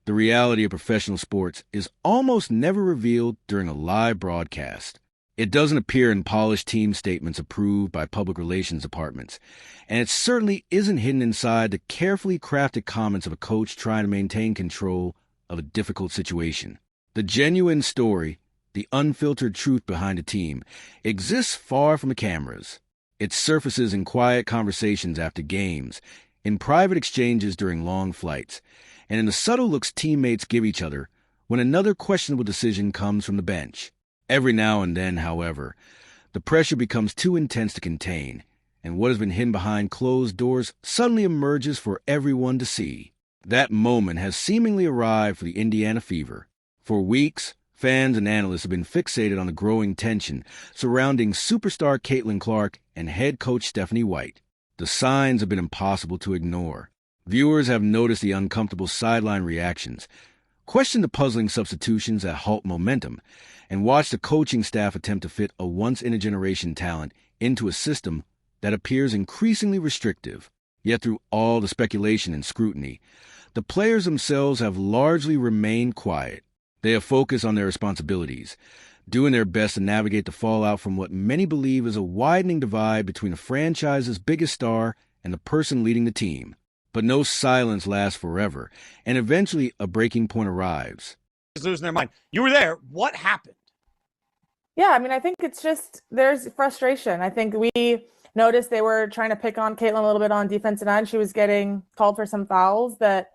The reality of professional sports is almost never revealed during a live broadcast. It doesn't appear in polished team statements approved by public relations departments, and it certainly isn't hidden inside the carefully crafted comments of a coach trying to maintain control of a difficult situation. The genuine story, the unfiltered truth behind a team, exists far from the cameras. It surfaces in quiet conversations after games, in private exchanges during long flights, and in the subtle looks teammates give each other when another questionable decision comes from the bench. Every now and then, however, the pressure becomes too intense to contain, and what has been hidden behind closed doors suddenly emerges for everyone to see. That moment has seemingly arrived for the Indiana Fever. For weeks, fans and analysts have been fixated on the growing tension surrounding superstar Caitlin Clark and head coach Stephanie White. The signs have been impossible to ignore. Viewers have noticed the uncomfortable sideline reactions, questioned the puzzling substitutions that halt momentum, and watched the coaching staff attempt to fit a once-in-a-generation talent into a system that appears increasingly restrictive. Yet through all the speculation and scrutiny, the players themselves have largely remained quiet. They have focused on their responsibilities, doing their best to navigate the fallout from what many believe is a widening divide between a franchise's biggest star and the person leading the team. But no silence lasts forever, and eventually a breaking point arrives. Losing their mind. You were there. What happened? Yeah, I mean, I think it's just there's frustration. I think we noticed they were trying to pick on Caitlin a little bit on defensive end. She was getting called for some fouls that,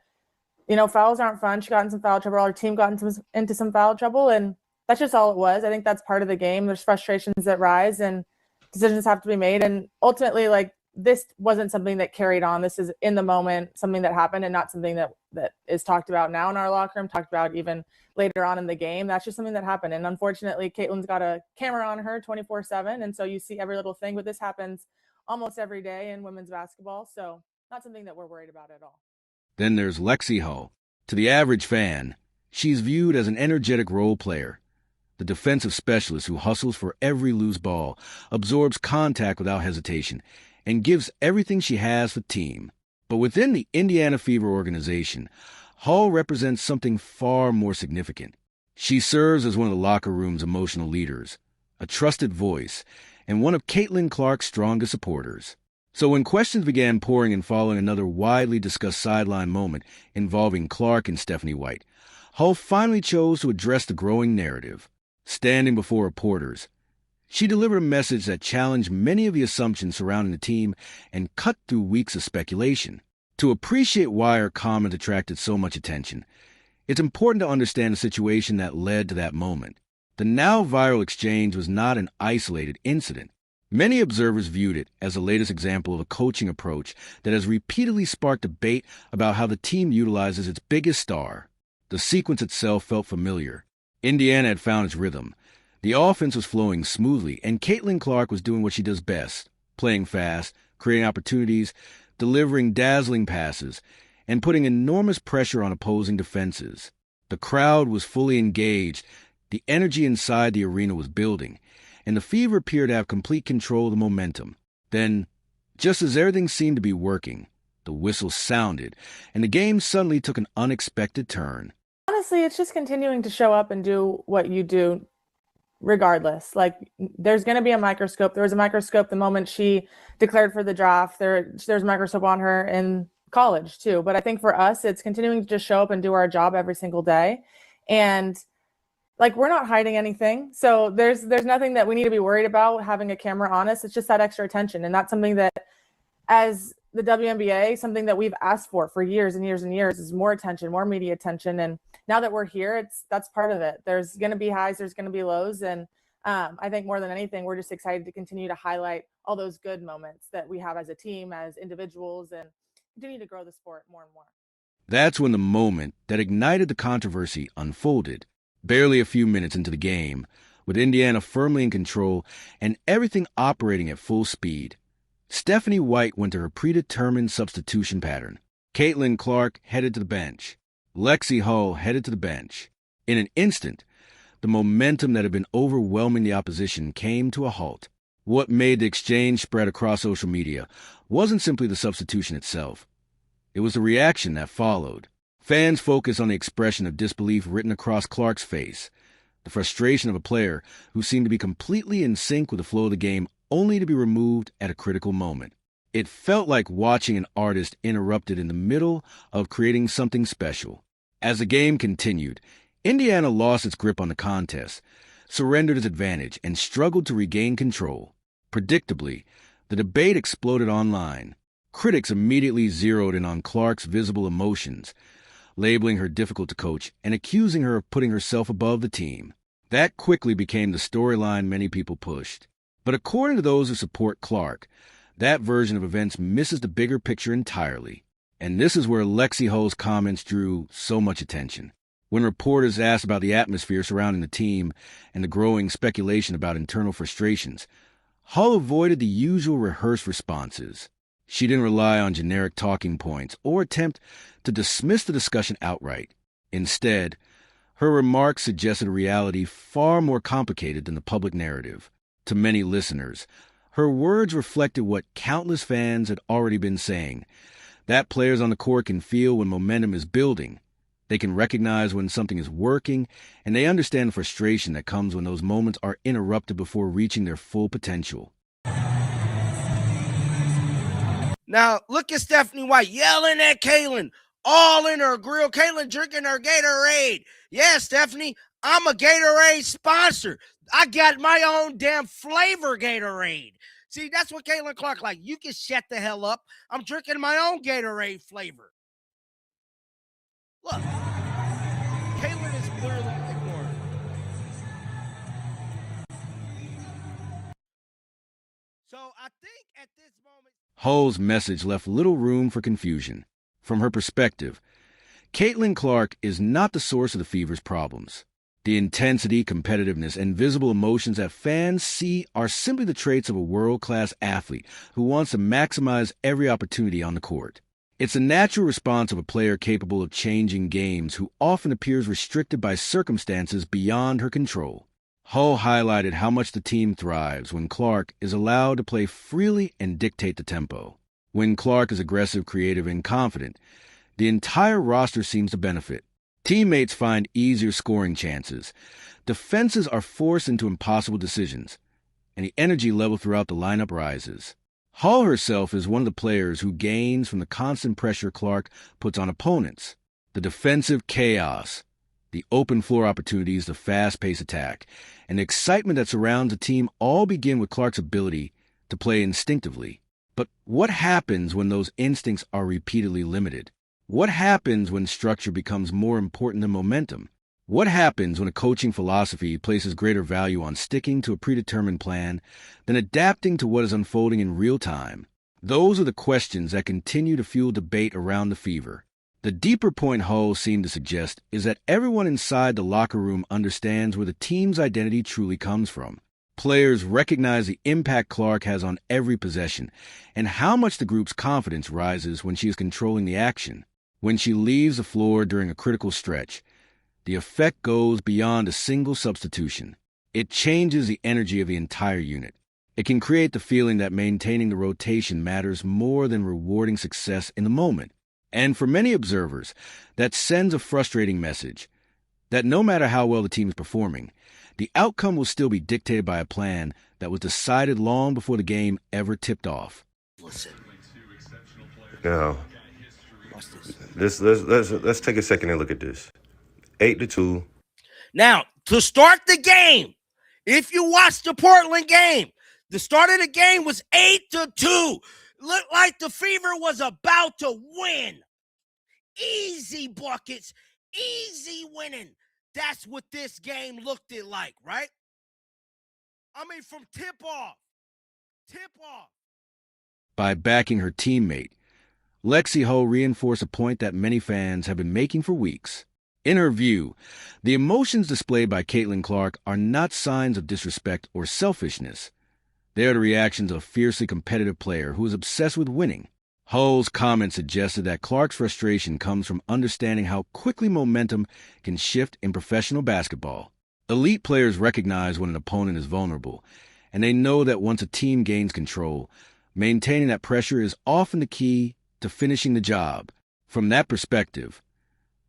fouls aren't fun. She got in some foul trouble. Our team got into some foul trouble, and that's just all it was. I think that's part of the game. There's frustrations that rise, and decisions have to be made. And ultimately, this wasn't something that carried on. This is in the moment, something that happened, and not something that is talked about now in our locker room, talked about even later on in the game. That's just something that happened. And unfortunately, Caitlin's got a camera on her 24/7. And so you see every little thing, but this happens almost every day in women's basketball. So not something that we're worried about at all. Then there's Lexie Hull. To the average fan, she's viewed as an energetic role player, the defensive specialist who hustles for every loose ball, absorbs contact without hesitation, and gives everything she has for the team. But within the Indiana Fever organization, Hull represents something far more significant. She serves as one of the locker room's emotional leaders, a trusted voice, and one of Caitlin Clark's strongest supporters. So when questions began pouring in following another widely discussed sideline moment involving Clark and Stephanie White, Hull finally chose to address the growing narrative. Standing before reporters, she delivered a message that challenged many of the assumptions surrounding the team and cut through weeks of speculation. To appreciate why her comment attracted so much attention, it's important to understand the situation that led to that moment. The now viral exchange was not an isolated incident. Many observers viewed it as the latest example of a coaching approach that has repeatedly sparked debate about how the team utilizes its biggest star. The sequence itself felt familiar. Indiana had found its rhythm. The offense was flowing smoothly, and Caitlin Clark was doing what she does best, playing fast, creating opportunities, delivering dazzling passes, and putting enormous pressure on opposing defenses. The crowd was fully engaged, the energy inside the arena was building, and the Fever appeared to have complete control of the momentum. Then, just as everything seemed to be working, the whistle sounded, and the game suddenly took an unexpected turn. Honestly, it's just continuing to show up and do what you do regardless. There's going to be a microscope. There was a microscope the moment she declared for the draft. There's a microscope on her in college too. But I think for us, it's continuing to just show up and do our job every single day. And we're not hiding anything. So there's nothing that we need to be worried about having a camera on us. It's just that extra attention. And that's something that, as the WNBA, something that we've asked for years and years and years, is more attention, more media attention. And now that we're here, that's part of it. There's going to be highs, there's going to be lows. And I think more than anything, we're just excited to continue to highlight all those good moments that we have as a team, as individuals, and continue to grow the sport more and more. That's when the moment that ignited the controversy unfolded. Barely a few minutes into the game, with Indiana firmly in control and everything operating at full speed, Stephanie White went to her predetermined substitution pattern. Caitlin Clark headed to the bench. Lexie Hull headed to the bench. In an instant, the momentum that had been overwhelming the opposition came to a halt. What made the exchange spread across social media wasn't simply the substitution itself. It was the reaction that followed. Fans focus on the expression of disbelief written across Clark's face, the frustration of a player who seemed to be completely in sync with the flow of the game only to be removed at a critical moment. It felt like watching an artist interrupted in the middle of creating something special. As the game continued, Indiana lost its grip on the contest, surrendered its advantage, and struggled to regain control. Predictably, the debate exploded online. Critics immediately zeroed in on Clark's visible emotions, labeling her difficult to coach and accusing her of putting herself above the team. That quickly became the storyline many people pushed. But according to those who support Clark, that version of events misses the bigger picture entirely. And this is where Lexie Hull's comments drew so much attention. When reporters asked about the atmosphere surrounding the team and the growing speculation about internal frustrations, Hull avoided the usual rehearsed responses. She didn't rely on generic talking points or attempt to dismiss the discussion outright. Instead, her remarks suggested a reality far more complicated than the public narrative. To many listeners, her words reflected what countless fans had already been saying, that players on the court can feel when momentum is building. They can recognize when something is working, and they understand the frustration that comes when those moments are interrupted before reaching their full potential. Now, look at Stephanie White yelling at Caitlin, all in her grill. Caitlin drinking her Gatorade. Yeah, Stephanie, I'm a Gatorade sponsor. I got my own damn flavor Gatorade. See, that's what Caitlin Clark like. You can shut the hell up. I'm drinking my own Gatorade flavor. Look, Caitlin is clearly ignored. So I think at this moment, Hull's message left little room for confusion. From her perspective, Caitlin Clark is not the source of the Fever's problems. The intensity, competitiveness, and visible emotions that fans see are simply the traits of a world-class athlete who wants to maximize every opportunity on the court. It's a natural response of a player capable of changing games who often appears restricted by circumstances beyond her control. Hull highlighted how much the team thrives when Clark is allowed to play freely and dictate the tempo. When Clark is aggressive, creative, and confident, the entire roster seems to benefit. Teammates find easier scoring chances. Defenses are forced into impossible decisions, and the energy level throughout the lineup rises. Hull herself is one of the players who gains from the constant pressure Clark puts on opponents. The defensive chaos, the open floor opportunities, the fast-paced attack, and the excitement that surrounds the team all begin with Clark's ability to play instinctively. But what happens when those instincts are repeatedly limited? What happens when structure becomes more important than momentum? What happens when a coaching philosophy places greater value on sticking to a predetermined plan than adapting to what is unfolding in real time? Those are the questions that continue to fuel debate around the Fever. The deeper point Hull seemed to suggest is that everyone inside the locker room understands where the team's identity truly comes from. Players recognize the impact Clark has on every possession and how much the group's confidence rises when she is controlling the action. When she leaves the floor during a critical stretch, the effect goes beyond a single substitution. It changes the energy of the entire unit. It can create the feeling that maintaining the rotation matters more than rewarding success in the moment. And for many observers, that sends a frustrating message that no matter how well the team is performing, the outcome will still be dictated by a plan that was decided long before the game ever tipped off. listen. Now, Watch this. let's take a second and look at this. 8-2. Now, to start the game, if you watch the Portland game, the start of the game was 8-2. Looked like the Fever was about to win. Easy buckets, easy winning. That's what this game looked like, right? I mean, from tip-off. By backing her teammate, Lexie Hull reinforced a point that many fans have been making for weeks. In her view, the emotions displayed by Caitlin Clark are not signs of disrespect or selfishness. They are the reactions of a fiercely competitive player who is obsessed with winning. Hull's comment suggested that Clark's frustration comes from understanding how quickly momentum can shift in professional basketball. Elite players recognize when an opponent is vulnerable, and they know that once a team gains control, maintaining that pressure is often the key to finishing the job. From that perspective,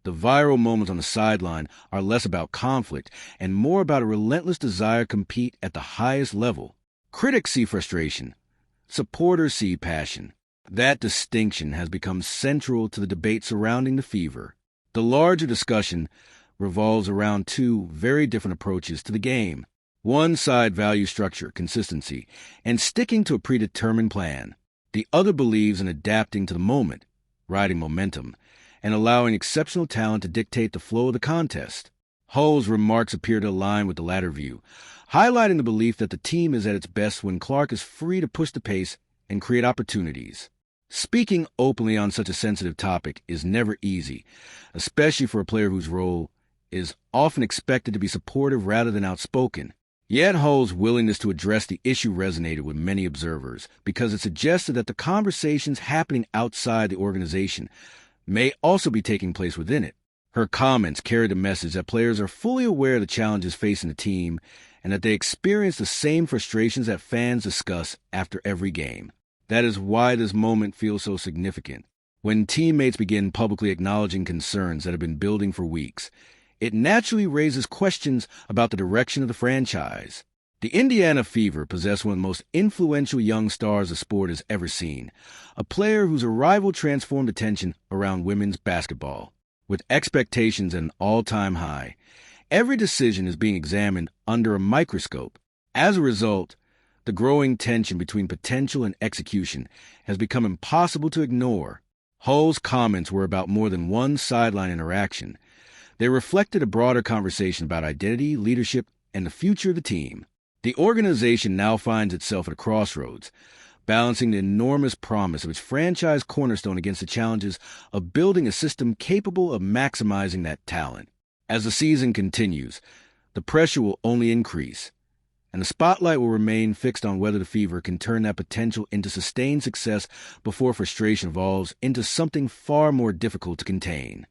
The viral moments on the sideline are less about conflict and more about a relentless desire to compete at the highest level. Critics see frustration. Supporters see passion. That distinction has become central to the debate surrounding the Fever. The larger discussion revolves around two very different approaches to the game. One side values structure, consistency, and sticking to a predetermined plan. The other believes in adapting to the moment, riding momentum, and allowing exceptional talent to dictate the flow of the contest. Hull's remarks appear to align with the latter view, highlighting the belief that the team is at its best when Clark is free to push the pace and create opportunities. Speaking openly on such a sensitive topic is never easy, especially for a player whose role is often expected to be supportive rather than outspoken. Yet Hull's willingness to address the issue resonated with many observers because it suggested that the conversations happening outside the organization may also be taking place within it. Her comments carried the message that players are fully aware of the challenges facing the team and that they experience the same frustrations that fans discuss after every game. That is why this moment feels so significant. When teammates begin publicly acknowledging concerns that have been building for weeks, it naturally raises questions about the direction of the franchise. The Indiana Fever possess one of the most influential young stars the sport has ever seen, a player whose arrival transformed attention around women's basketball. With expectations at an all-time high, every decision is being examined under a microscope. As a result, the growing tension between potential and execution has become impossible to ignore. Hull's comments were about more than one sideline interaction. They reflected a broader conversation about identity, leadership, and the future of the team. The organization now finds itself at a crossroads, balancing the enormous promise of its franchise cornerstone against the challenges of building a system capable of maximizing that talent. As the season continues, the pressure will only increase, and the spotlight will remain fixed on whether the Fever can turn that potential into sustained success before frustration evolves into something far more difficult to contain.